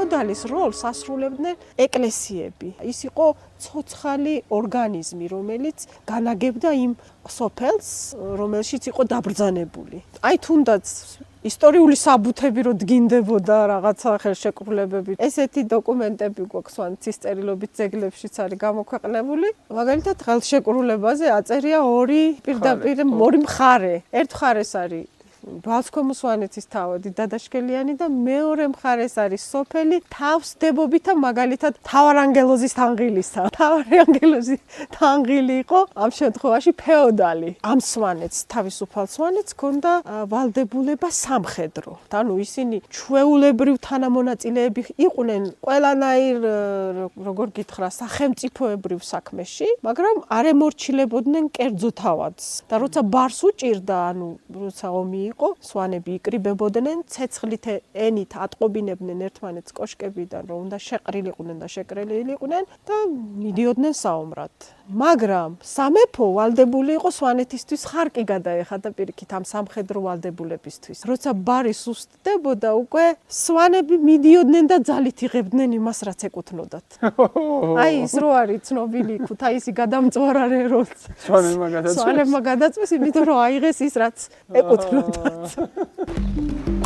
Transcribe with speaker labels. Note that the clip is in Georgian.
Speaker 1: ფეოდალის როლს ასრულებდნენ ეკლესიები. ის იყო ცოცხალი ორგანიზმი, რომელიც განაგებდა იმ სოფელს, რომელშიც იყო დაბრძანებული. აი თუნდაც ისტორიული საბუთები რო დგინდებოდა რაღაცა ხელშეკრულებები. ესეთი დოკუმენტები გვაქვს სვანეთის წერილობით ძეგლებშიც არის გამოქვეყნებული. მაგალითად, ხელშეკრულებაზე აწერია პირდაპირ ორი მხარე. ერთ მხარეს არის ბალსკომო სვანეთის თავადი დადაშქელიანი და მეორე მხარეს არის სოფელი თავსდებობითა მაგალითად თავარანგელოზის თანგილისა. თავარანგელოზი თანგილი იყო ამ შემთხვევაში ფეოდალი. ამ სვანეთს, თავისუფალ სვანეთს ჰქონდა ვალდებულება სამხედრო. ანუ ისინი ჩვეულებრივ თანამონაწილეები იყვნენ ყველანაირ როგორ გითხრა სახელმწიფოებრივ საქმეში, მაგრამ არ ემორჩილებოდნენ კერძო თავადს. და როცა ბარს უჭირდა, ანუ როცა ომი იყო, სვანები იკრიბებოდნენ, ცეცხლით ენით ატყობინებდნენ ერთმანეთს კოშკებიდან, რომ უნდა შეყრილიყვნენ და შეკრელილიყვნენ და მიდიოდნენ საომრად. მაგრამ სამეფო ვალდებული იყო სვანეთისთვის ხარკი გადაეხადა პირიქით ამ სამხედრო ვალდებულებისთვის. როცა ბარი სუსტდებოდა, უკვე სვანები მიდიოდნენ და ძალით იღებდნენ იმას, რაც ეკუთვნოდათ. აი ის რო არის ცნობილი ქუთაისი გადამწვარარე როლს. სვანებმა გადაწვეს, იმიტომ რომ აიღეს ის, რაც ეკუთვნოდათ.